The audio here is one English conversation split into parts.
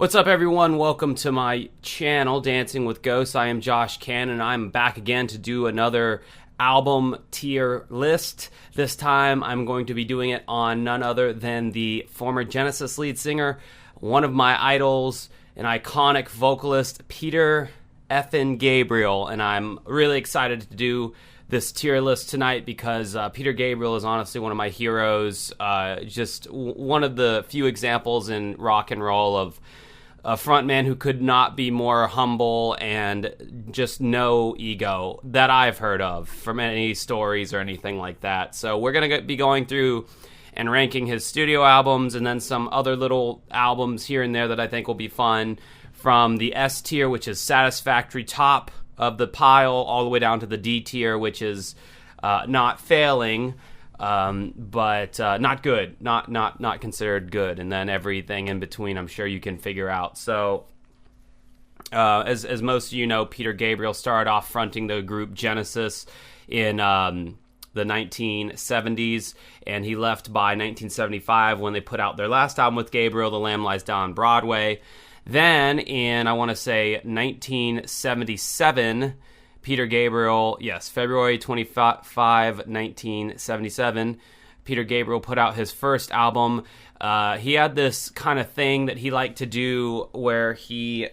What's up, everyone? Welcome to my channel, Dancing with Ghosts. I am Josh Cannon. I'm back again to do another album tier list. This time, I'm going to be doing it on none other than the former Genesis lead singer, one of my idols, an iconic vocalist, Peter effing Gabriel. And I'm really excited to do this tier list tonight because Peter Gabriel is honestly one of my heroes. Just one of the few examples in rock and roll of a frontman who could not be more humble and just no ego that I've heard of from any stories or anything like that. So we're going to be going through and ranking his studio albums and then some other little albums here and there that I think will be fun, from the S tier, which is satisfactory, top of the pile, all the way down to the D tier, which is not failing, but not good, not considered good, and then everything in between I'm sure you can figure out. So as most of you know, Peter Gabriel started off fronting the group Genesis in the 1970s, and he left by 1975 when they put out their last album with Gabriel, The Lamb Lies Down on Broadway. Then in, I want to say, 1977, Peter Gabriel, yes, February 25, 1977, Peter Gabriel put out his first album. He had this kind of thing that he liked to do where he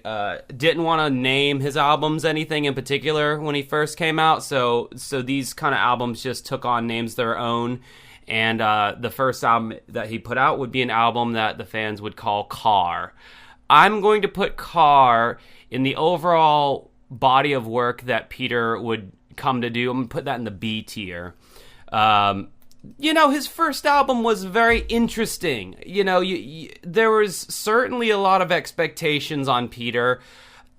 didn't want to name his albums anything in particular when he first came out. So these kind of albums just took on names of their own. And the first album that he put out would be an album that the fans would call Car. I'm going to put Car in the overall body of work that Peter would come to do. I'm going to put that in the B tier. His first album was very interesting. There was certainly a lot of expectations on Peter.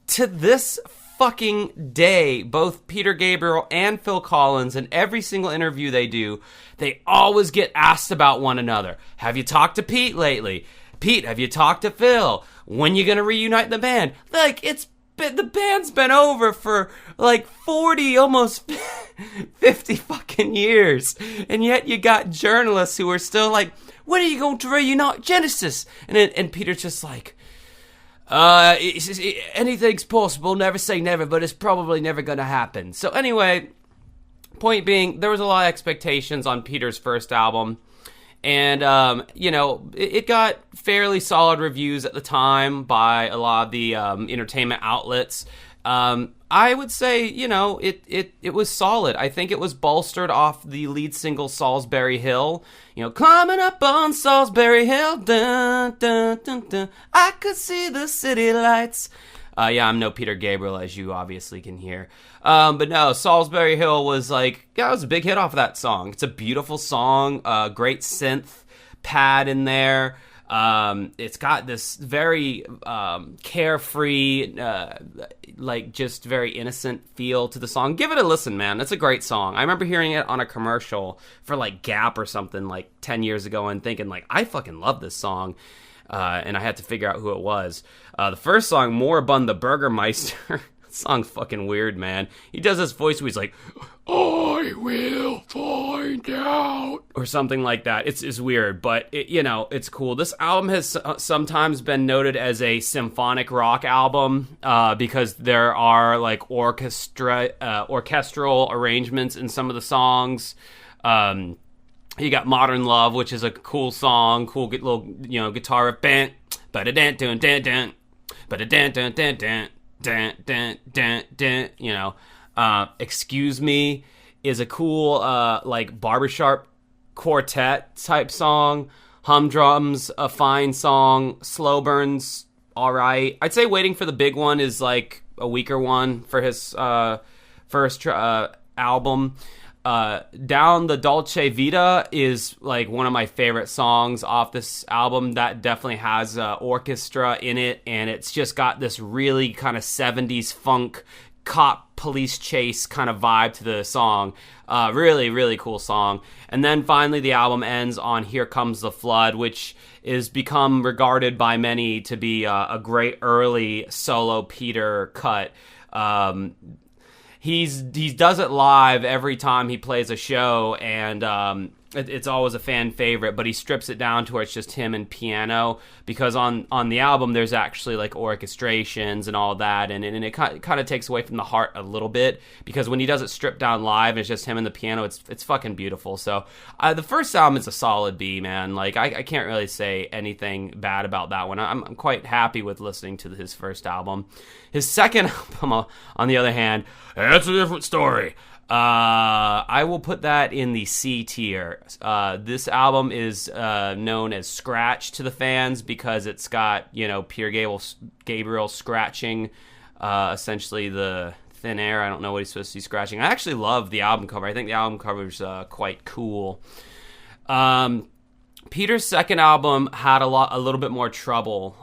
To this fucking day, both Peter Gabriel and Phil Collins, in every single interview they do, they always get asked about one another. Have you talked to Pete lately? Pete, have you talked to Phil? When you gonna reunite the band? The band's been over for 40, almost 50 fucking years. And yet you got journalists who are still like, when are you going to reunite Genesis? And Peter's just like, anything's possible, never say never, but it's probably never gonna happen. So anyway, point being, there was a lot of expectations on Peter's first album. And, it got fairly solid reviews at the time by a lot of the entertainment outlets. I would say, it was solid. I think it was bolstered off the lead single Salisbury Hill. Climbing up on Salisbury Hill, dun, dun, dun, dun, I could see the city lights. I'm no Peter Gabriel, as you obviously can hear. But no, Salisbury Hill was it was a big hit off of that song. It's a beautiful song, great synth pad in there. It's got this very carefree, just very innocent feel to the song. Give it a listen, man. It's a great song. I remember hearing it on a commercial for Gap or something 10 years ago and thinking I fucking love this song. And I had to figure out who it was. The first song, Moribund the Burgermeister. That song's fucking weird, man. He does this voice where he's like, I will find out, or something like that. It's weird, but it's cool. This album has sometimes been noted as a symphonic rock album because there are orchestral arrangements in some of the songs. You got Modern Love, which is a cool song, cool little guitar riff. Bant, ba-da-dant, dun, dun, dun, ba-da-dant, dun, dun, dun, dun, dun, dun, dun. Excuse Me is a cool barbershop quartet type song. Humdrum's a fine song. Slow Burn's all right. I'd say Waiting for the Big One is a weaker one for his first album. Down the Dolce Vita is one of my favorite songs off this album. That definitely has orchestra in it, and it's just got this really kind of 70s funk cop police chase kind of vibe to the song. Really, really cool song. And then finally the album ends on Here Comes the Flood, which is become regarded by many to be a great early solo Peter cut. He does it live every time he plays a show, and it's always a fan favorite, but he strips it down to where it's just him and piano, because on the album there's actually like orchestrations and all that, and it kind of takes away from the heart a little bit, because when he does it stripped down live and it's just him and the piano, it's fucking beautiful. So the first album is a solid B, man. Like I can't really say anything bad about that one. I'm quite happy with listening to his first album. His second album, on the other hand, that's a different story. I will put that in the C tier. This album is known as Scratch to the fans because it's got, Peter Gabriel scratching essentially the thin air. I don't know what he's supposed to be scratching. I actually love the album cover. I think the album cover is quite cool. Peter's second album had a little bit more trouble,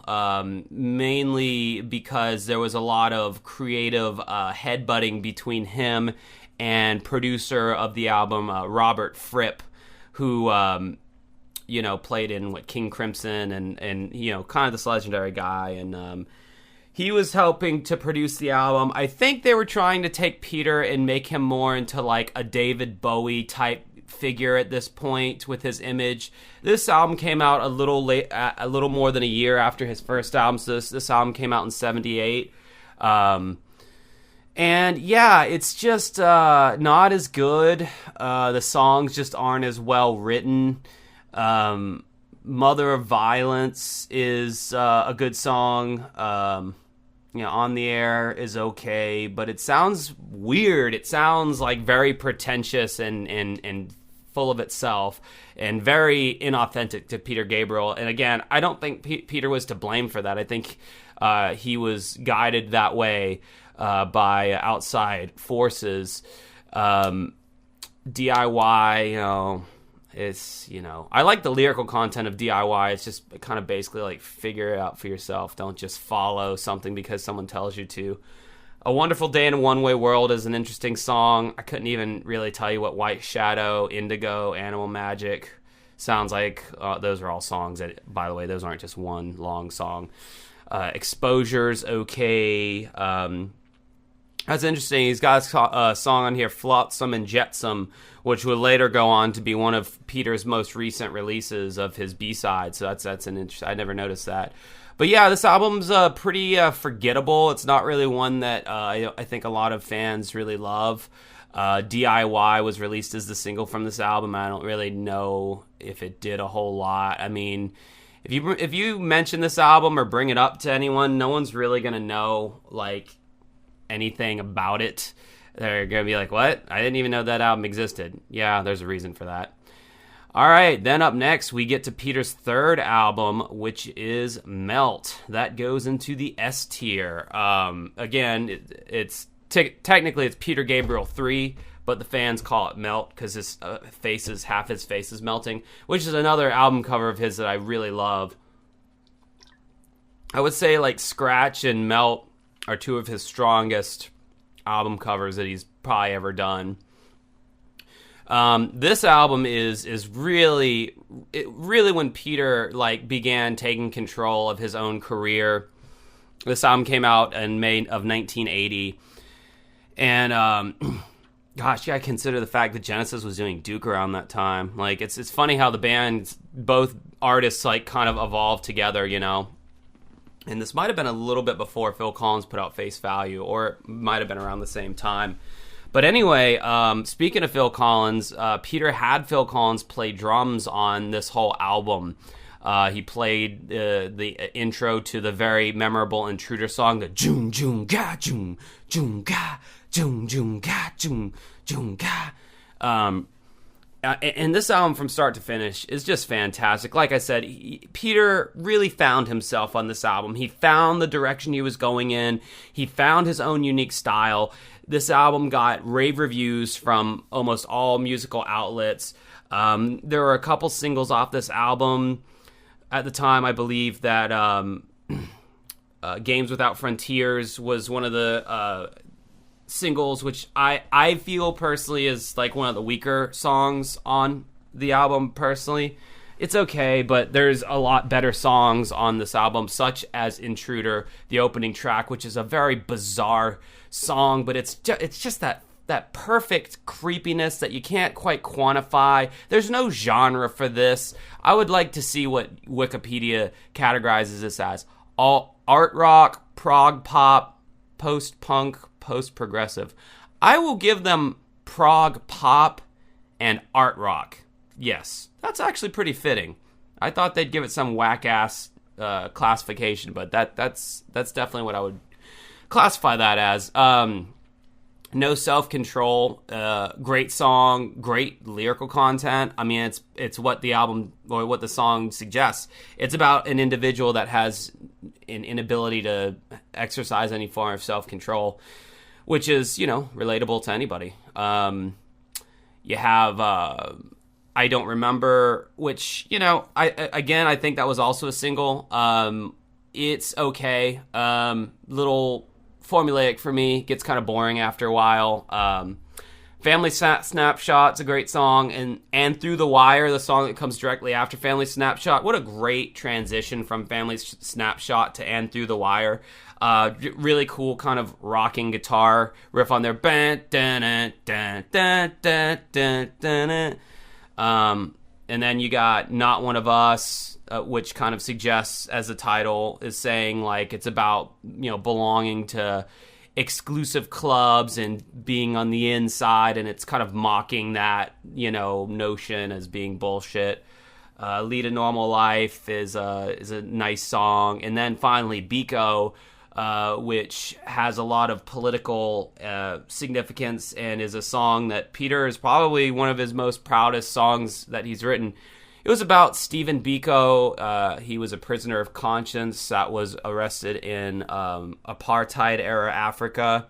mainly because there was a lot of creative headbutting between him and producer of the album, Robert Fripp, who, played in King Crimson and kind of this legendary guy. And he was helping to produce the album. I think they were trying to take Peter and make him more into like a David Bowie type figure at this point with his image. This album came out a little late, a little more than a year after his first album. So this album came out in '78. And yeah, it's just not as good. The songs just aren't as well written. Mother of Violence is a good song. On the Air is okay, but it sounds weird. It sounds like very pretentious and full of itself and very inauthentic to Peter Gabriel. And again, I don't think Peter was to blame for that. I think he was guided that way by outside forces. DIY, it's, I like the lyrical content of DIY. It's just kind of basically like figure it out for yourself. Don't just follow something because someone tells you to. A Wonderful Day in a One-Way World is an interesting song. I couldn't even really tell you what White Shadow, Indigo, Animal Magic sounds like. Those are all songs that, by the way, those aren't just one long song. Exposure's okay. That's interesting. He's got a song on here, Flotsam and Jetsam, which would later go on to be one of Peter's most recent releases of his B-side. So that's an interesting. I never noticed that. But yeah, this album's pretty forgettable. It's not really one that I think a lot of fans really love. DIY was released as the single from this album. I don't really know if it did a whole lot. I mean, if you mention this album or bring it up to anyone, no one's really gonna know like anything about it. They're gonna be like, what? I didn't even know that album existed. Yeah, there's a reason for that. All right, then up next we get to Peter's third album, which is Melt. That goes into the S tier. Again, technically it's Peter Gabriel 3, but the fans call it Melt because half his face is melting, which is another album cover of his that I really love. I would say like Scratch and Melt are two of his strongest album covers that he's probably ever done. This album is really when Peter like began taking control of his own career. This album came out in May of 1980, and gosh, yeah, I consider the fact that Genesis was doing Duke around that time. Like it's funny how the band, both artists, like kind of evolved together, And this might have been a little bit before Phil Collins put out Face Value, or it might have been around the same time. But anyway, speaking of Phil Collins, Peter had Phil Collins play drums on this whole album. He played the intro to the very memorable Intruder song, the Jung Jung Ga Jung Jung Ga Jung Jung Ga Jung Jung Ga. And this album from start to finish is just fantastic. Like I said, Peter really found himself on this album. He found the direction he was going in. He found his own unique style. This album got rave reviews from almost all musical outlets. There were a couple singles off this album. At the time, I believe that Games Without Frontiers was one of the singles, which I feel personally is like one of the weaker songs on the album personally. It's okay, but there's a lot better songs on this album, such as Intruder, the opening track, which is a very bizarre song, but it's just that that perfect creepiness that you can't quite quantify. There's no genre for this. I would like to see what Wikipedia categorizes this as. All art rock, prog pop, post-punk, post-progressive. I will give them prog pop and art rock. Yes, that's actually pretty fitting. I thought they'd give it some whack-ass classification, but that's definitely what I would classify that as. No self-control, great song, great lyrical content. I mean, it's what the album or what the song suggests. It's about an individual that has an inability to exercise any form of self-control, which is, relatable to anybody. You have I Don't Remember, which, I think that was also a single. It's okay. Little formulaic for me, gets kind of boring after a while. Family Snapshot's a great song, and Through the Wire, the song that comes directly after Family Snapshot. What a great transition from Family Snapshot to And Through the Wire. Really cool kind of rocking guitar riff on there. And then you got Not One of Us, which kind of suggests, as the title is saying, like it's about, belonging to exclusive clubs and being on the inside, and it's kind of mocking that, notion as being bullshit. Lead a Normal Life is a nice song. And then finally Biko, which has a lot of political significance and is a song that Peter is probably one of his most proudest songs that he's written. It was about Stephen Biko. He was a prisoner of conscience that was arrested in apartheid-era Africa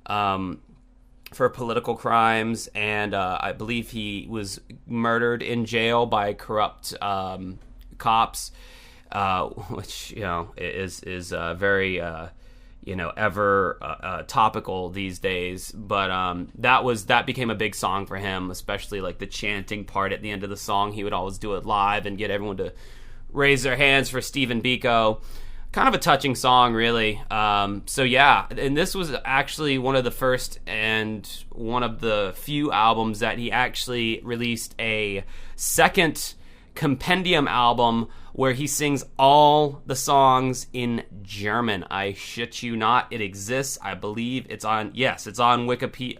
for political crimes, and I believe he was murdered in jail by corrupt cops. Which is very ever topical these days. But that became a big song for him, especially like the chanting part at the end of the song. He would always do it live and get everyone to raise their hands for Stephen Biko. Kind of a touching song, really. So yeah, and this was actually one of the first and one of the few albums that he actually released a second compendium album where he sings all the songs in German. I shit you not. It exists. I believe it's on Wikipedia.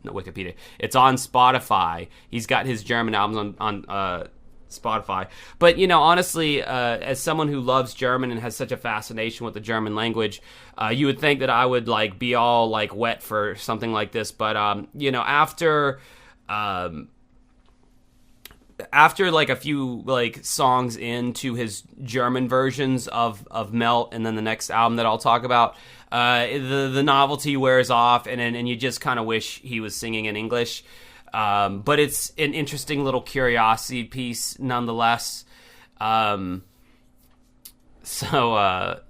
Not Wikipedia. It's on Spotify. He's got his German albums on Spotify. But, honestly, as someone who loves German and has such a fascination with the German language, you would think that I would, be all, wet for something like this. But, after a few songs into his German versions of Melt, and then the next album that I'll talk about, the novelty wears off, and you just kind of wish he was singing in English. But it's an interesting little curiosity piece nonetheless. Having to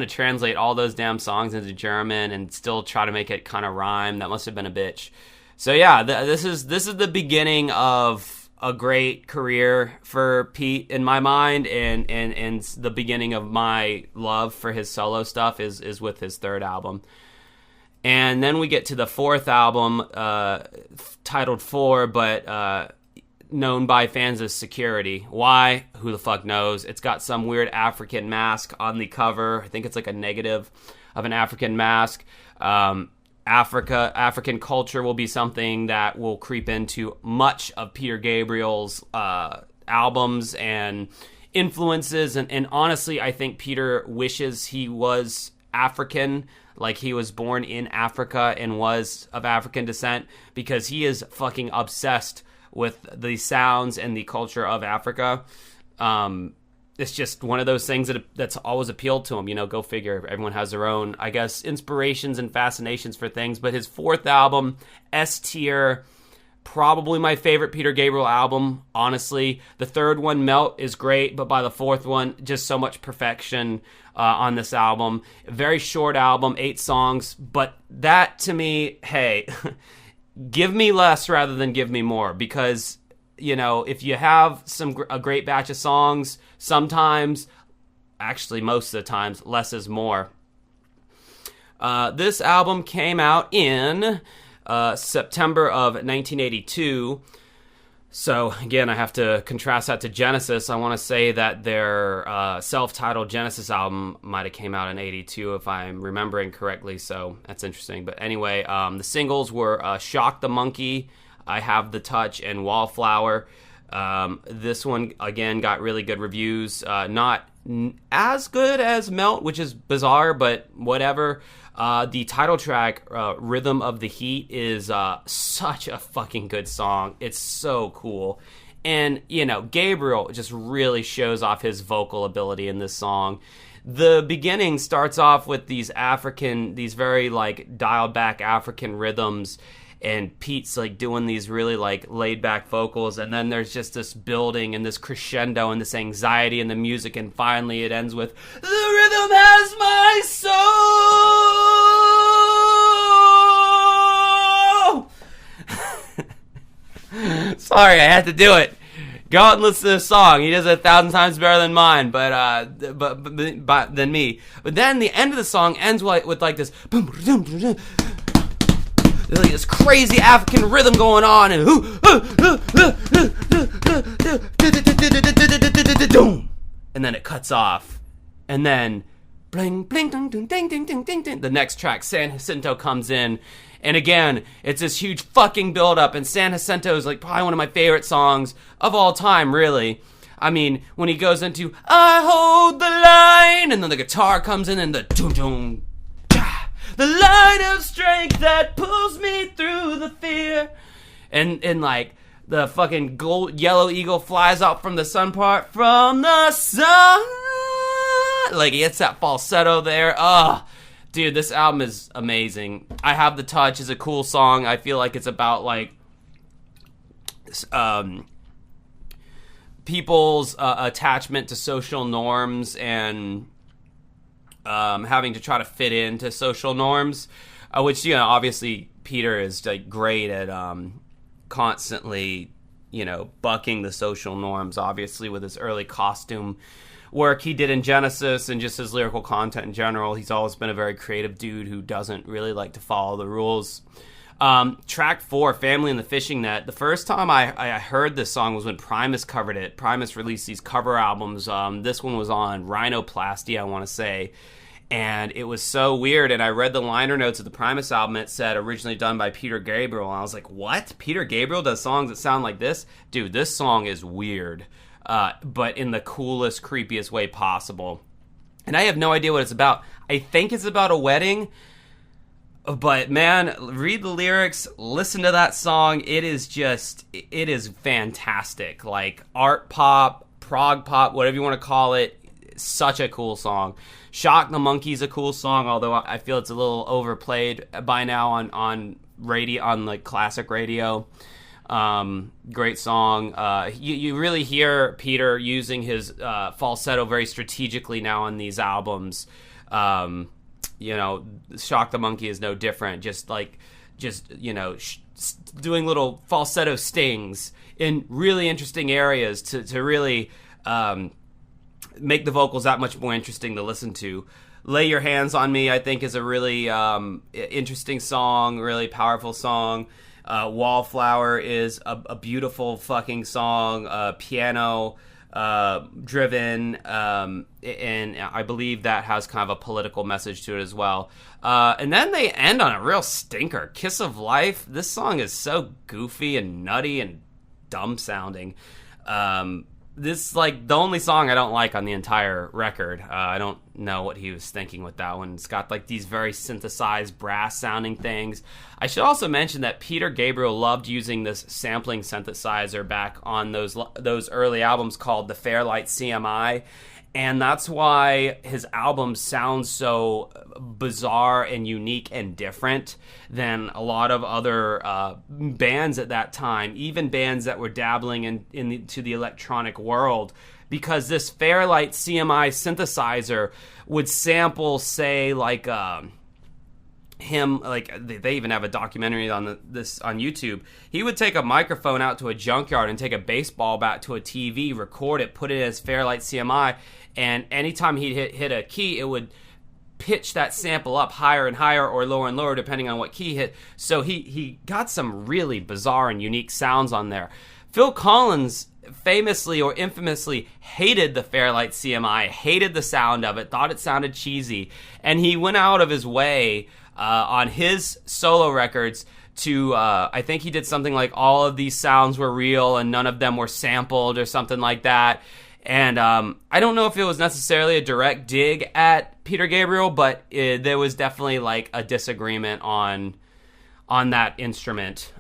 translate all those damn songs into German and still try to make it kind of rhyme, that must have been a bitch. So yeah, this is the beginning of a great career for Pete in my mind, and the beginning of my love for his solo stuff is with his third album. And then we get to the fourth album, titled 4, but known by fans as Security. Why? Who the fuck knows? It's got some weird African mask on the cover. I think it's like a negative of an African mask. African culture will be something that will creep into much of Peter Gabriel's albums and influences. And honestly, I think Peter wishes he was African, like he was born in Africa and was of African descent, because he is fucking obsessed with the sounds and the culture of Africa. It's just one of those things that's always appealed to him. Go figure. Everyone has their own, I guess, inspirations and fascinations for things. But his fourth album, S Tier, probably my favorite Peter Gabriel album, honestly. The third one, Melt, is great, but by the fourth one, just so much perfection on this album. Very short album, 8 songs, but that to me, hey, give me less rather than give me more, because if you have a great batch of songs, sometimes, actually most of the times, less is more. This album came out in September of 1982. So, again, I have to contrast that to Genesis. I want to say that their self-titled Genesis album might have came out in 82, if I'm remembering correctly, so that's interesting. But anyway, the singles were Shock the Monkey, I Have the Touch, and Wallflower. This one, again, got really good reviews. Not as good as Melt, which is bizarre, but whatever. The title track, Rhythm of the Heat, is such a fucking good song. It's so cool. And, you know, Gabriel just really shows off his vocal ability in this song. The beginning starts off with these very, like, dialed-back African rhythms, and Pete's, like, doing these really, like, laid-back vocals, and then there's just this building and this crescendo and this anxiety in the music, and finally it ends with, "The rhythm has my soul!" Sorry, I had to do it. Go out and listen to the song. He does it 1,000 times better than mine, but than me. But then the end of the song ends with like this, like this crazy African rhythm going on, and then it cuts off, and then bling bling ding ding ding ding ding ding ding. The next track, San Jacinto, comes in, and again, it's this huge fucking build-up, and San Jacinto is like probably one of my favorite songs of all time, really. I mean, when he goes into "I hold the line," and then the guitar comes in, and the doom. The light of strength that pulls me through the fear. And like, the fucking yellow eagle flies out from the sun part. From the sun. Like, he hits that falsetto there. Oh, dude, this album is amazing. I Have the Touch is a cool song. I feel like it's about, like, people's attachment to social norms and having to try to fit into social norms, which, you know, obviously Peter is like great at constantly, you know, bucking the social norms, obviously, with his early costume work he did in Genesis and just his lyrical content in general. He's always been a very creative dude who doesn't really like to follow the rules. Track 4, Family in the Fishing Net. The first time I heard this song was when Primus covered it. Primus released these cover albums. This one was on Rhinoplasty, I want to say. And it was so weird. And I read the liner notes of the Primus album. It said originally done by Peter Gabriel. And I was like, what? Peter Gabriel does songs that sound like this? Dude, this song is weird. But in the coolest, creepiest way possible. And I have no idea what it's about. I think it's about a wedding. But, man, read the lyrics, listen to that song. It is fantastic. Like, art pop, prog pop, whatever you want to call it. Such a cool song. Shock the Monkey is a cool song, although I feel it's a little overplayed by now on radio, on like classic radio. Great song. You really hear Peter using his falsetto very strategically now on these albums. You know, Shock the Monkey is no different. Just you know, doing little falsetto stings in really interesting areas to really make the vocals that much more interesting to listen to. Lay Your Hands on Me, I think, is a really interesting song, really powerful song. Wallflower is a beautiful fucking song, piano driven, and I believe that has kind of a political message to it as well. And then they end on a real stinker, Kiss of Life. This song is so goofy and nutty and dumb sounding. This, like, the only song I don't like on the entire record. I don't know what he was thinking with that one. It's got, like, these very synthesized brass-sounding things. I should also mention that Peter Gabriel loved using this sampling synthesizer back on those early albums called the Fairlight CMI, and that's why his albums sound so bizarre and unique and different than a lot of other bands at that time, even bands that were dabbling into the electronic world, because this Fairlight CMI synthesizer would sample, say, like him, like they even have a documentary on this on YouTube. He would take a microphone out to a junkyard and take a baseball bat to a TV, record it, put it as Fairlight CMI, and anytime he'd hit a key, it would pitch that sample up higher and higher or lower and lower depending on what key hit. So he got some really bizarre and unique sounds on there. Phil Collins famously or infamously hated the Fairlight CMI, hated the sound of it, thought it sounded cheesy, and he went out of his way on his solo records to, I think he did something like all of these sounds were real and none of them were sampled or something like that. And I don't know if it was necessarily a direct dig at Peter Gabriel, but there was definitely like a disagreement on that instrument.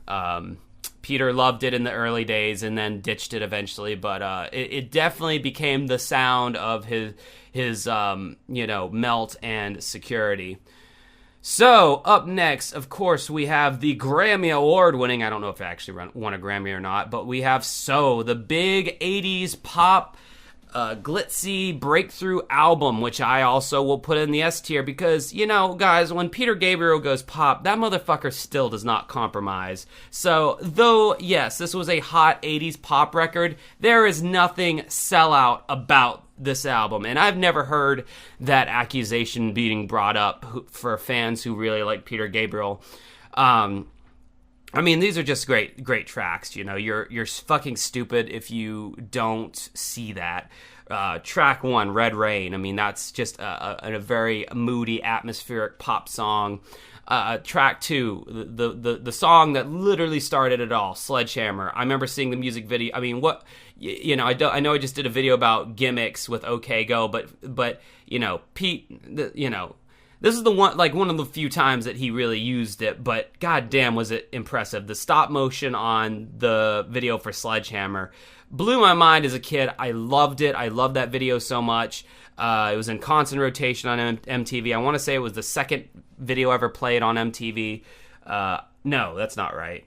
Peter loved it in the early days and then ditched it eventually, but it definitely became the sound of his Melt and Security. So, up next, of course, we have the Grammy Award-winning, I don't know if it actually won a Grammy or not, but we have So, the big 80s pop glitzy breakthrough album, which I also will put in the S tier because, guys, when Peter Gabriel goes pop, that motherfucker still does not compromise. So, though, yes, this was a hot 80s pop record, there is nothing sellout about this album, and I've never heard that accusation being brought up for fans who really like Peter Gabriel. These are just great tracks. You're fucking stupid if you don't see that. Track 1, Red Rain. That's just a very moody, atmospheric pop song. Track 2, the song that literally started it all, Sledgehammer. I remember seeing the music video. I know I just did a video about gimmicks with OK Go, but Pete, this is one of the few times that he really used it, but goddamn was it impressive. The stop motion on the video for Sledgehammer blew my mind as a kid. I loved it. I loved that video so much. It was in constant rotation on MTV. I want to say it was the second video ever played on MTV. No, that's not right.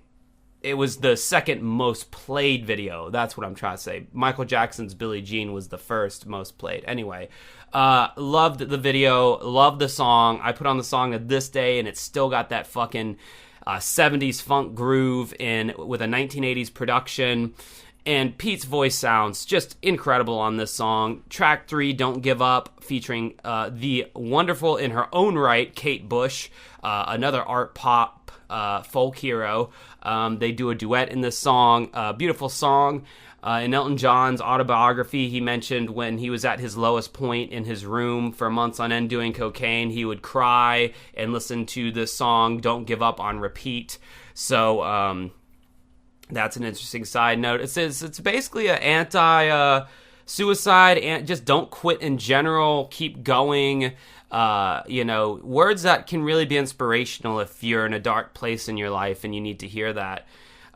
It was the second most played video. That's what I'm trying to say. Michael Jackson's Billie Jean was the first most played. Anyway, loved the video, loved the song. I put on the song to this day, and it's still got that fucking 70s funk groove with a 1980s production. And Pete's voice sounds just incredible on this song. Track 3, Don't Give Up, featuring the wonderful, in her own right, Kate Bush, another art pop folk hero. They do a duet in this song. Beautiful song. In Elton John's autobiography, he mentioned when he was at his lowest point in his room for months on end doing cocaine, he would cry and listen to this song, Don't Give Up, on repeat. So, that's an interesting side note. It's basically an anti-suicide, and just don't quit in general, keep going. Words that can really be inspirational if you're in a dark place in your life and you need to hear that.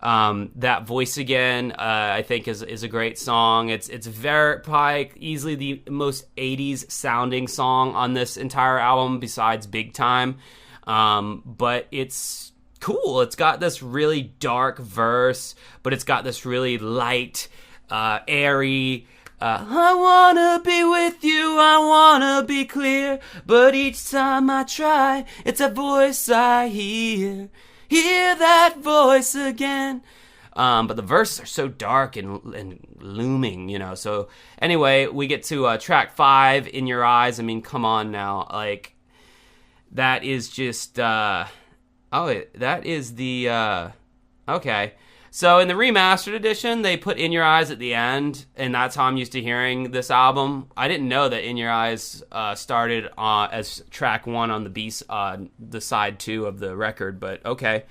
That Voice Again, I think is a great song. It's very probably easily the most 80s sounding song on this entire album besides Big Time. But it's cool. It's got this really dark verse, but it's got this really light, airy, I wanna be with you, I wanna be clear, but each time I try, it's a voice I hear that voice again. But the verses are so dark and looming, So anyway, we get to track 5, In Your Eyes. Come on now. Like, that is just, that is the, okay. So in the remastered edition, they put In Your Eyes at the end, and that's how I'm used to hearing this album. I didn't know that In Your Eyes started as track 1 on the side 2 of the record, but okay,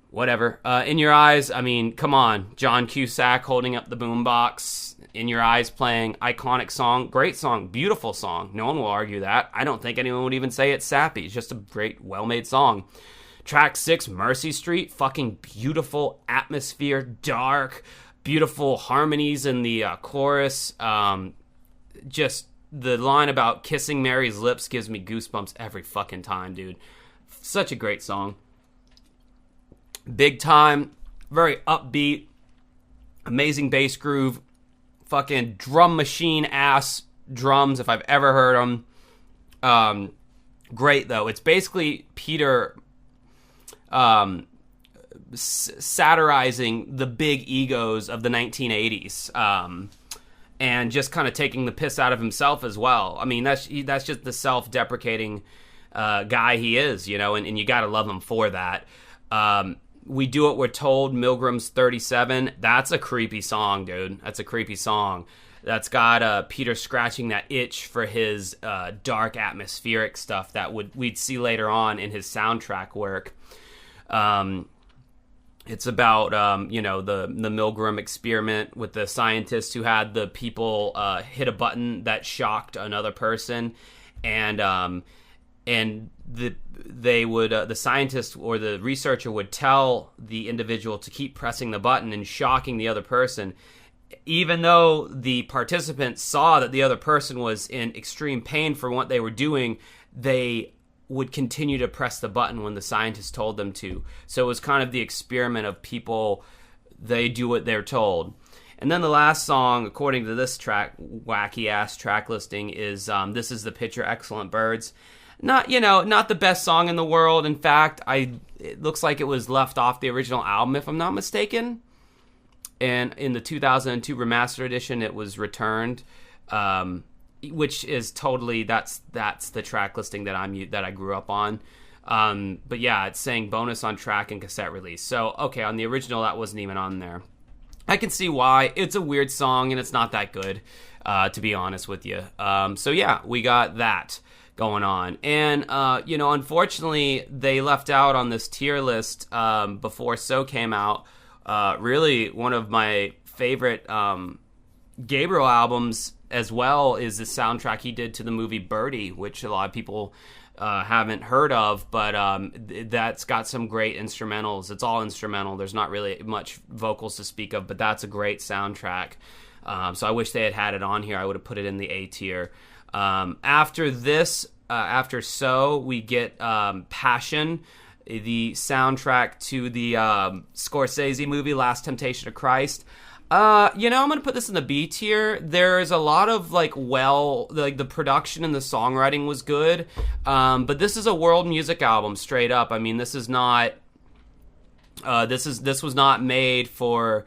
whatever. In Your Eyes, come on. John Cusack holding up the boombox, In Your Eyes playing, iconic song, great song, beautiful song. No one will argue that. I don't think anyone would even say it's sappy. It's just a great, well-made song. Track 6, Mercy Street, fucking beautiful atmosphere, dark, beautiful harmonies in the chorus. Just the line about kissing Mary's lips gives me goosebumps every fucking time, dude. Such a great song. Big Time, very upbeat, amazing bass groove, fucking drum machine ass drums if I've ever heard them. Great though. It's basically Peter satirizing the big egos of the 1980s. and just kind of taking the piss out of himself as well. I mean, that's just the self-deprecating guy he is, you know, and you got to love him for that. We Do What We're Told, Milgram's 37. That's a creepy song, dude. That's a creepy song. That's got Peter scratching that itch for his dark atmospheric stuff that we'd see later on in his soundtrack work. It's about, you know, the Milgram experiment with the scientists who had the people hit a button that shocked another person, and the scientist or the researcher would tell the individual to keep pressing the button and shocking the other person, even though the participants saw that the other person was in extreme pain for what they were doing. They would continue to press the button when the scientist told them to. So it was kind of the experiment of people, they do what they're told. And then the last song, according to this wacky ass track listing, is This Is the Picture, Excellent Birds. Not the best song in the world. In fact, it looks like it was left off the original album, if I'm not mistaken. And in the 2002 remastered edition, it was returned. Which is totally that's the track listing that I grew up on. But yeah, it's saying bonus on track and cassette release. So okay, on the original that wasn't even on there. I can see why. It's a weird song and it's not that good, to be honest with you. So yeah, we got that going on. And unfortunately they left out on this tier list before So came out. Really one of my favorite Gabriel albums as well is the soundtrack he did to the movie Birdie, which a lot of people haven't heard of, but that's got some great instrumentals. It's all instrumental. There's not really much vocals to speak of, but that's a great soundtrack. So I wish they had it on here. I would have put it in the A tier. After this, after So, we get Passion, the soundtrack to the Scorsese movie Last Temptation of Christ. I'm gonna put this in the B tier. There's a lot of the production and the songwriting was good, but this is a world music album straight up. I mean, this is not. This was not made for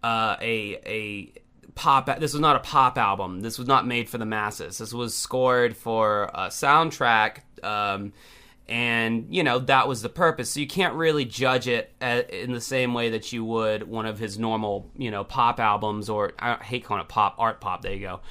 a pop. This was not a pop album. This was not made for the masses. This was scored for a soundtrack. And, that was the purpose. So you can't really judge it in the same way that you would one of his normal, pop albums, or I hate calling it pop, art pop, there you go.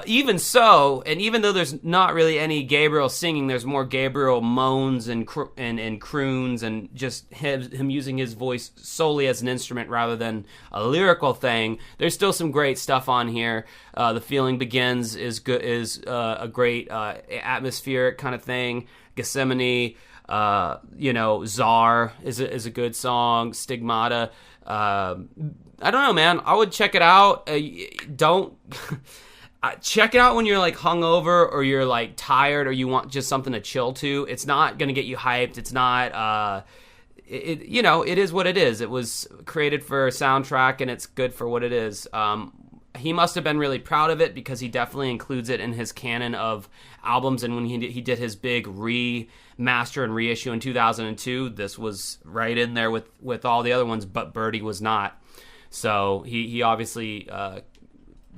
Even so, and even though there's not really any Gabriel singing, there's more Gabriel moans and croons and just him using his voice solely as an instrument rather than a lyrical thing. There's still some great stuff on here. The Feeling Begins is good, is a great atmospheric kind of thing. Gethsemane, Czar is a good song. Stigmata. I don't know, man. I would check it out. Don't check it out when you're hungover or you're tired or you want just something to chill to. It's not gonna get you hyped. It's not. It is what it is. It was created for a soundtrack and it's good for what it is. He must have been really proud of it because he definitely includes it in his canon of albums. And when he did his big remaster and reissue in 2002, this was right in there with all the other ones, but Birdie was not. So he obviously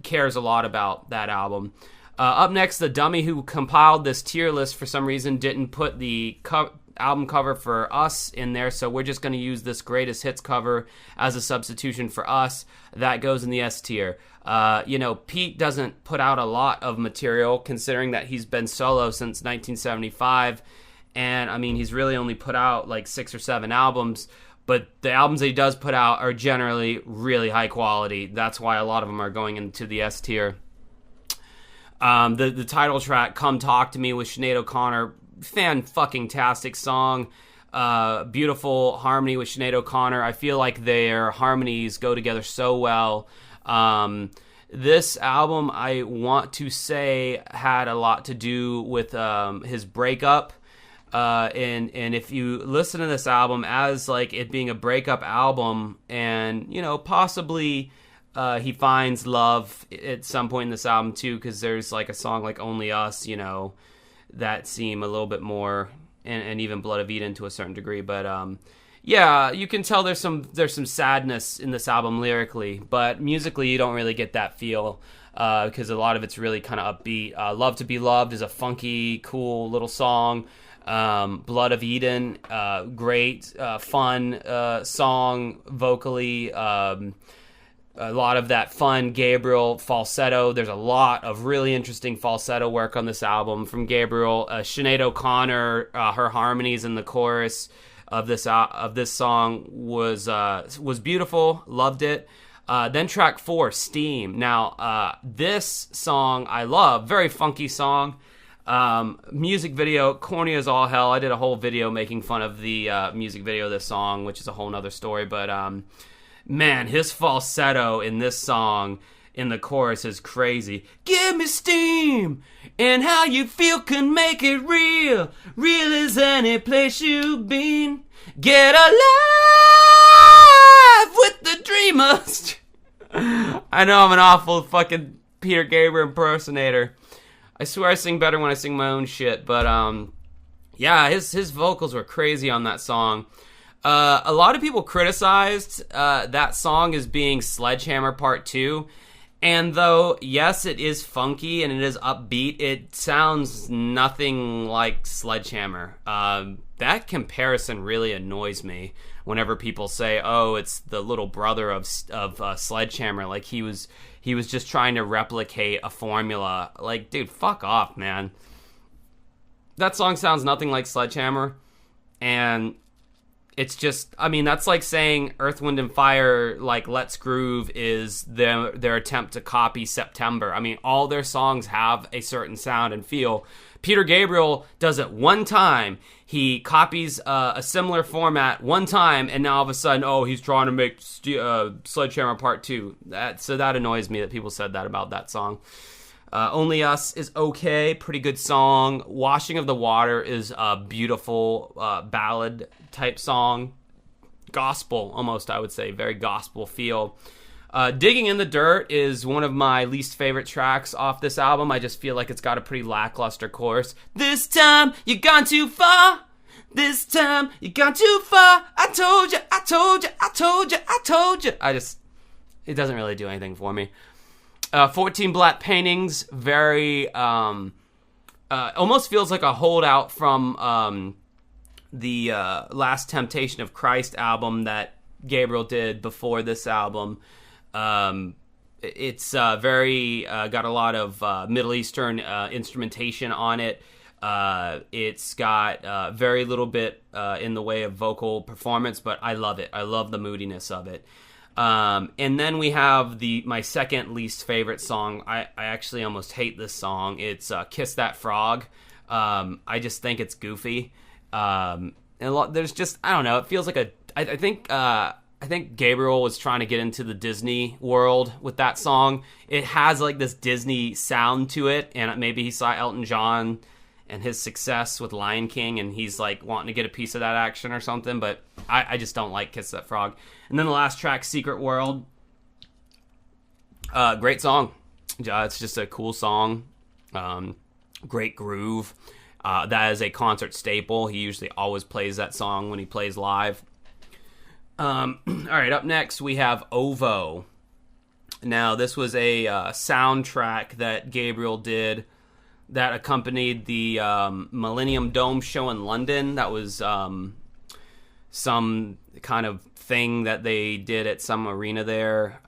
cares a lot about that album. Up next, the dummy who compiled this tier list for some reason didn't put the album cover for Us in there, so we're just going to use this greatest hits cover as a substitution for Us. That goes in the S tier. Pete doesn't put out a lot of material considering that he's been solo since 1975, and I mean he's really only put out 6 or 7 albums, but the albums that he does put out are generally really high quality. That's why a lot of them are going into the S tier. The title track, Come Talk to Me, with Sinead O'Connor, fan-fucking-tastic song. Beautiful harmony with Sinead O'Connor. I feel like their harmonies go together so well. This album, I want to say, had a lot to do with his breakup. And if you listen to this album as it being a breakup album, and possibly he finds love at some point in this album too, because there's a song like Only Us, that seem a little bit more, and even Blood of Eden to a certain degree. But yeah, you can tell there's some sadness in this album lyrically, but musically you don't really get that feel. because a lot of it's really kind of upbeat. Love to Be Loved is a funky, cool little song. Blood of Eden, great, fun song vocally. A lot of that fun Gabriel falsetto. There's a lot of really interesting falsetto work on this album from Gabriel. Sinead O'Connor, her harmonies in the chorus of this song was beautiful. Loved it. Then track 4, Steam. Now, this song I love. Very funky song. Music video, corny as all hell. I did a whole video making fun of the music video of this song, which is a whole nother story. But man, his falsetto in this song in the chorus is crazy. Give me steam, and how you feel can make it real. Real as any place you've been. Get alive with the dreamers. I know I'm an awful fucking Peter Gabriel impersonator. I swear I sing better when I sing my own shit, but yeah, his vocals were crazy on that song. A lot of people criticized that song as being Sledgehammer Part 2, and though, yes, it is funky and it is upbeat, it sounds nothing like Sledgehammer. That comparison really annoys me whenever people say, oh, it's the little brother of Sledgehammer, like he was just trying to replicate a formula. Like, dude, fuck off, man. That song sounds nothing like Sledgehammer, and it's just, I mean, that's like saying Earth, Wind, and Fire, like Let's Groove, is their attempt to copy September. I mean, all their songs have a certain sound and feel. Peter Gabriel does it one time. He copies a similar format one time, and now all of a sudden, oh, he's trying to make Sledgehammer Part 2. So that annoys me that people said that about that song. Only Us is okay, pretty good song. Washing of the Water is a beautiful ballad type song. Gospel, almost, I would say. Very gospel feel. Digging in the Dirt is one of my least favorite tracks off this album. I just feel like it's got a pretty lackluster chorus. This time, you gone too far. This time, you gone too far. I told you, I told you, I told you, I told you. It doesn't really do anything for me. 14 Black Paintings, very, almost feels like a holdout from the Last Temptation of Christ album that Gabriel did before this album. It's very, got a lot of Middle Eastern instrumentation on it. It's got very little bit in the way of vocal performance, but I love it. I love the moodiness of it. And then we have my second least favorite song. I actually almost hate this song. It's Kiss That Frog. I just think it's goofy. And there's just, I don't know, it feels like I think Gabriel was trying to get into the Disney world with that song. It has like this Disney sound to it, and maybe he saw Elton John and his success with Lion King, and he's like wanting to get a piece of that action or something, but I just don't like Kiss That Frog. And then the last track, Secret World. Great song. It's just a cool song. Great groove. That is a concert staple. He usually always plays that song when he plays live. All right, up next we have Ovo. Now, this was a soundtrack that Gabriel did that accompanied the Millennium Dome show in London. That was some kind of thing that they did at some arena there.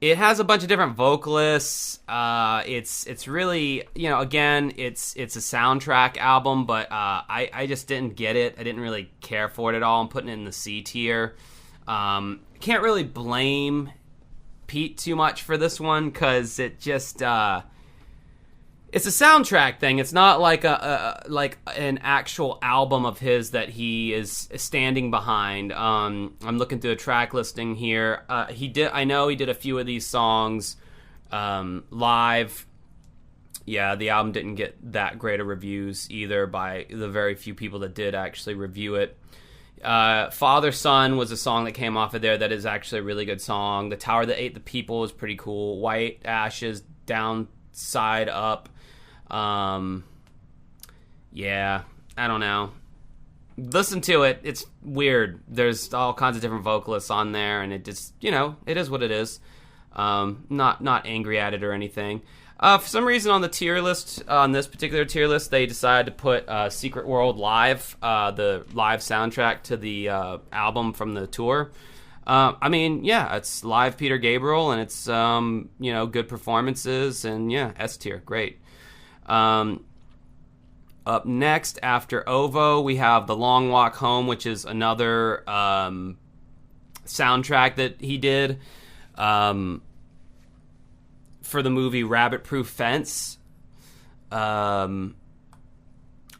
It has a bunch of different vocalists. It's really, again, it's a soundtrack album, but I just didn't get it. I didn't really care for it at all. I'm putting it in the C tier. Can't really blame Pete too much for this one, because it just it's a soundtrack thing. It's not like like an actual album of his that he is standing behind. I'm looking through a track listing here. I know he did a few of these songs live. Yeah, the album didn't get that great of reviews either by the very few people that did actually review it. Father Son was a song that came off of there that is actually a really good song. The Tower That Ate the People is pretty cool. White Ashes, Downside Up. Yeah, I don't know. Listen to it. It's weird. There's all kinds of different vocalists on there, and it just, it is what it is. Not angry at it or anything. For some reason on the tier list, on this particular tier list, they decided to put Secret World Live, the live soundtrack to the album from the tour. I mean, yeah, it's live Peter Gabriel, and it's, good performances, and yeah, S tier, great. Up next, after OVO, we have The Long Walk Home, which is another soundtrack that he did for the movie Rabbit Proof Fence. I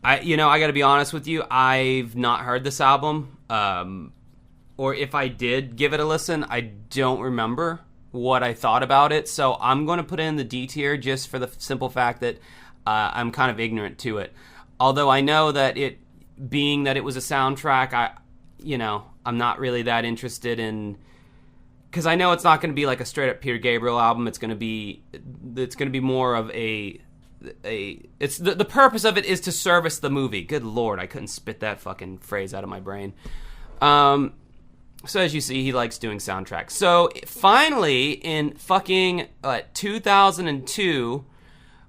got to be honest with you, I've not heard this album. Or if I did give it a listen, I don't remember what I thought about it. So I'm going to put it in the D tier just for the simple fact that I'm kind of ignorant to it. Although I know that it being that it was a soundtrack, I'm not really that interested in, because I know it's not going to be like a straight up Peter Gabriel album. It's going to be more of it's the purpose of it is to service the movie. Good Lord, I couldn't spit that fucking phrase out of my brain. So as you see, he likes doing soundtracks. So finally, in fucking 2002,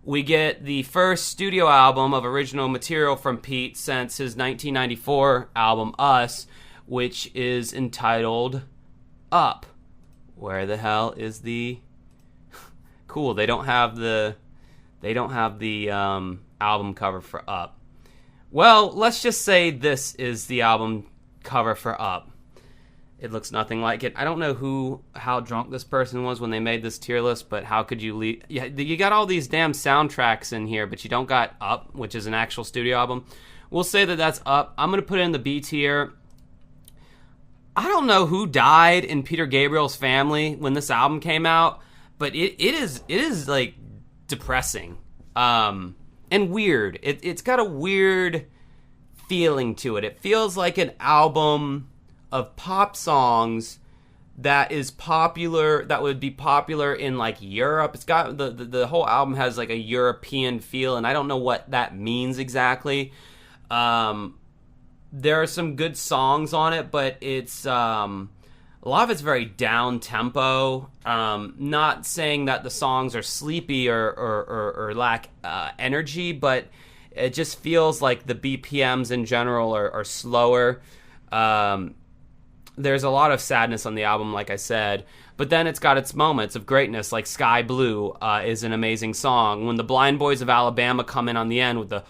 we get the first studio album of original material from Pete since his 1994 album Us, which is entitled Up. Where the hell is the cool? They don't have the album cover for Up. Well, let's just say this is the album cover for Up. It looks nothing like it. I don't know how drunk this person was when they made this tier list, but how could you leave? Yeah, you got all these damn soundtracks in here, but you don't got Up, which is an actual studio album. We'll say that that's Up. I'm going to put it in the B tier. I don't know who died in Peter Gabriel's family when this album came out, but it is like depressing and weird. It's got a weird feeling to it. It feels like an album of pop songs that would be popular in like Europe. It's got the whole album has like a European feel, and I don't know what that means exactly. There are some good songs on it, but it's a lot of it's very down tempo. Not saying that the songs are sleepy or lack energy, but it just feels like the BPMs in general are slower. There's a lot of sadness on the album, like I said, but then it's got its moments of greatness, like Sky Blue is an amazing song. When the Blind Boys of Alabama come in on the end with the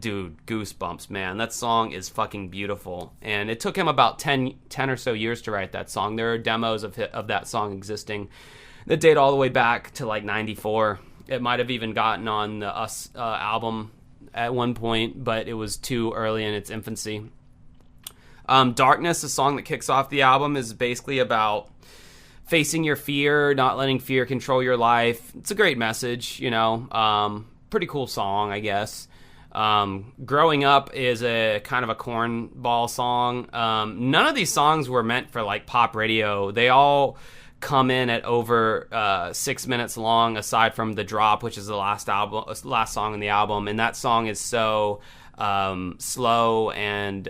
dude, goosebumps, man. That song is fucking beautiful. And it took him about 10 or so years to write that song. There are demos of that song existing that date all the way back to like 94. It might have even gotten on the Us album at one point, but it was too early in its infancy. Darkness, the song that kicks off the album, is basically about facing your fear, not letting fear control your life. It's a great message, pretty cool song, I guess. Growing Up is a kind of a cornball song. None of these songs were meant for like pop radio. They all come in at over 6 minutes long, aside from The Drop, which is the last song in the album, and that song is so slow and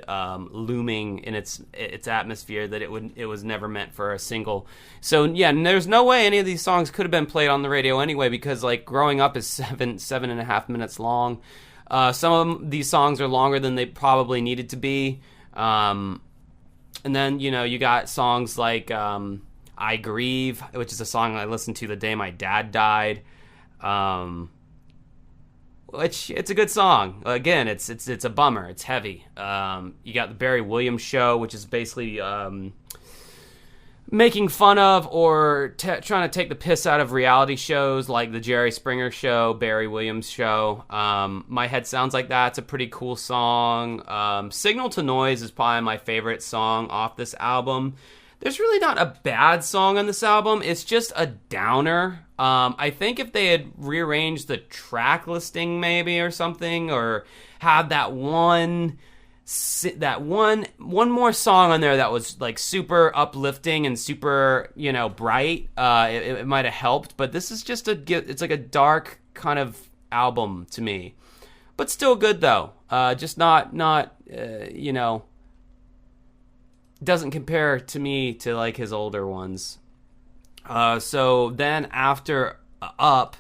looming in its atmosphere that it was never meant for a single. So yeah, there's no way any of these songs could have been played on the radio anyway, because like Growing Up is 7.5 minutes long. Some of these songs are longer than they probably needed to be, and then you got songs like I Grieve, which is a song I listened to the day my dad died. Which it's a good song. Again, it's a bummer. It's heavy. You got the Barry Williams Show, which is basically making fun of or trying to take the piss out of reality shows like the Jerry Springer Show, Barry Williams Show. My Head Sounds Like That's a pretty cool song. Signal to Noise is probably my favorite song off this album. There's really not a bad song on this album. It's just a downer. I think if they had rearranged the track listing maybe or something, or had that one more song on there that was like super uplifting and super, bright, it might have helped. But this is just it's like a dark kind of album to me. But still good though. Just not you know, doesn't compare to me to like his older ones. So then after Up,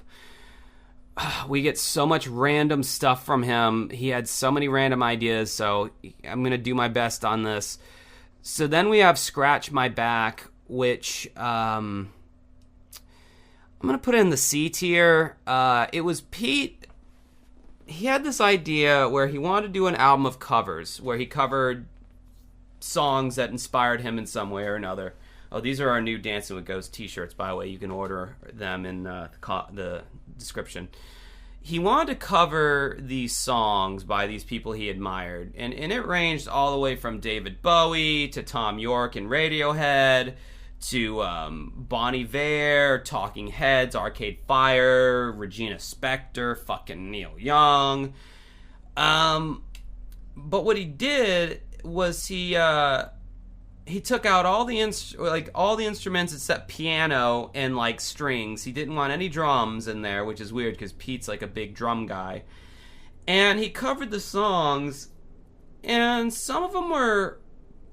we get so much random stuff from him. He had so many random ideas, so I'm going to do my best on this. So then we have Scratch My Back, which I'm going to put in the C tier. It was Pete. He had this idea where he wanted to do an album of covers, where he covered songs that inspired him in some way or another. Oh, these are our new Dancing with Ghosts t-shirts, by the way. You can order them in the description. He wanted to cover these songs by these people he admired, and it ranged all the way from David Bowie to Tom York and Radiohead to Bon Iver, Talking Heads, Arcade Fire, Regina Spektor, fucking Neil Young. But what he did was he took out all the instruments except piano and like strings. He didn't want any drums in there, which is weird because Pete's like a big drum guy. And he covered the songs, and some of them were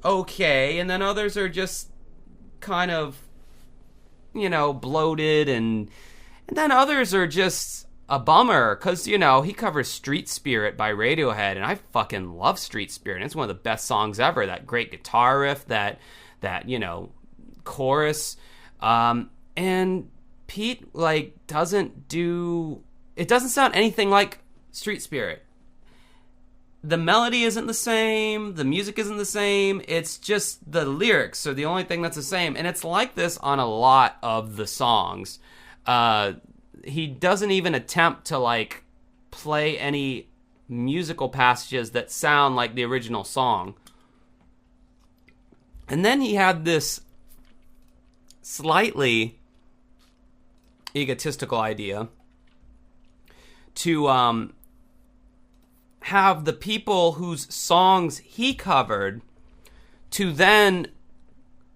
okay, and then others are just kind of, you know, bloated, and then others are just a bummer, because, you know, he covers Street Spirit by Radiohead, and I fucking love Street Spirit. It's one of the best songs ever. That great guitar riff, that you know, chorus. And Pete, like, it doesn't sound anything like Street Spirit. The melody isn't the same, the music isn't the same, it's just the lyrics are the only thing that's the same, and it's like this on a lot of the songs. He doesn't even attempt to, like, play any musical passages that sound like the original song. And then he had this slightly egotistical idea to have the people whose songs he covered to then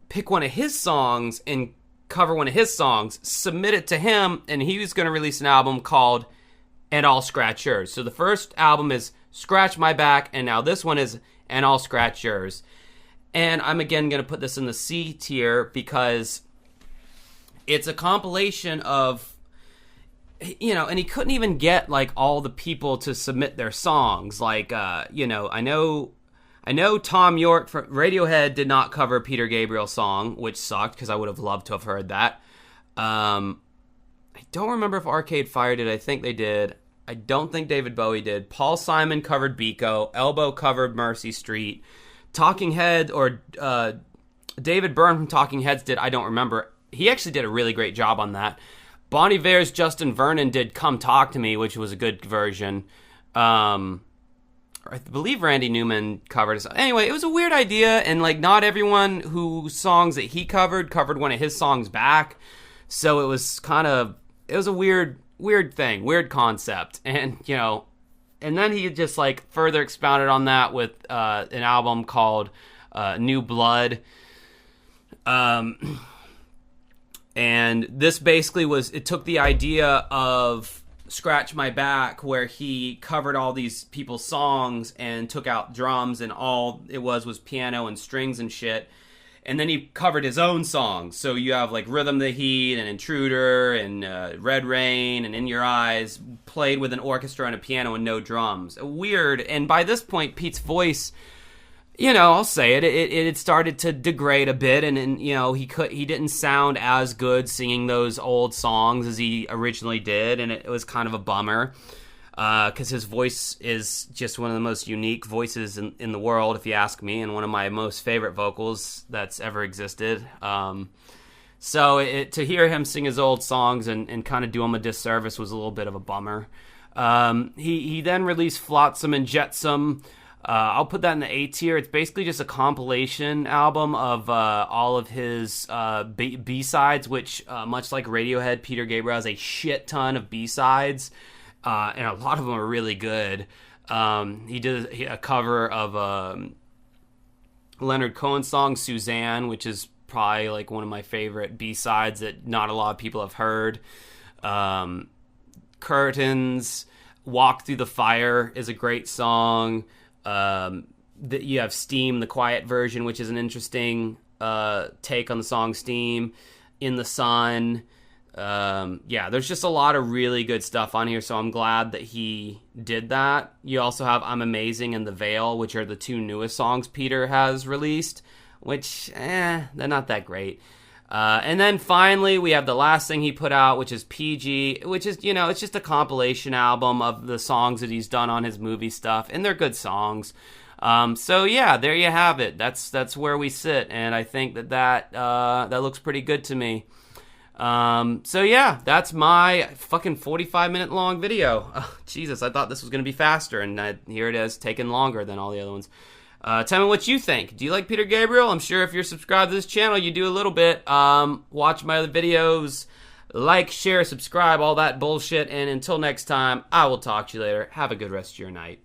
pick one of his songs and cover one of his songs, submit it to him, and he was going to release an album called And I'll Scratch Yours. So the first album is Scratch My Back, and now this one is And I'll Scratch Yours. And I'm again going to put this in the C tier because it's a compilation of, you know, and he couldn't even get like all the people to submit their songs. Like, you know, I know Tom York from Radiohead did not cover Peter Gabriel's song, which sucked because I would have loved to have heard that. I don't remember if Arcade Fire did. I think they did. I don't think David Bowie did. Paul Simon covered Biko. Elbow covered Mercy Street. Talking Head or David Byrne from Talking Heads did. I don't remember. He actually did a really great job on that. Bon Iver's Justin Vernon did Come Talk to Me, which was a good version. I believe Randy Newman covered it. Anyway, it was a weird idea, and like not everyone whose songs that he covered one of his songs back. So it was a weird thing, weird concept. And, you know, and then he just like further expounded on that with an album called New Blood. And this basically it took the idea of Scratch My Back, where he covered all these people's songs and took out drums, and all it was piano and strings and shit. And then he covered his own songs. So you have like Rhythm the Heat and Intruder and Red Rain and In Your Eyes played with an orchestra and a piano and no drums. Weird. And by this point, Pete's voice, you know, I'll say it had started to degrade a bit, and you know, he didn't sound as good singing those old songs as he originally did, and it was kind of a bummer because his voice is just one of the most unique voices in the world, if you ask me, and one of my most favorite vocals that's ever existed. So to hear him sing his old songs and kind of do him a disservice was a little bit of a bummer. He then released Flotsam and Jetsam. I'll put that in the A tier. It's basically just a compilation album of all of his B-sides, which, much like Radiohead, Peter Gabriel has a shit ton of B-sides, and a lot of them are really good. He did a cover of Leonard Cohen's song, Suzanne, which is probably like one of my favorite B-sides that not a lot of people have heard. Curtains, Walk Through the Fire is a great song. you have Steam, the quiet version, which is an interesting take on the song Steam, In the Sun. Yeah, there's just a lot of really good stuff on here, so I'm glad that he did that. You also have I'm Amazing and The Veil, which are the two newest songs Peter has released, which, they're not that great. And then finally, we have the last thing he put out, which is PG, which is, it's just a compilation album of the songs that he's done on his movie stuff, and they're good songs. So yeah, there you have it. That's where we sit, and I think that looks pretty good to me. So yeah, that's my fucking 45-minute long video. Oh, Jesus, I thought this was going to be faster, and here it is, taking longer than all the other ones. Tell me what you think. Do you like Peter Gabriel? I'm sure if you're subscribed to this channel, you do a little bit. Watch my other videos, like, share, subscribe, all that bullshit, and until next time, I will talk to you later. Have a good rest of your night.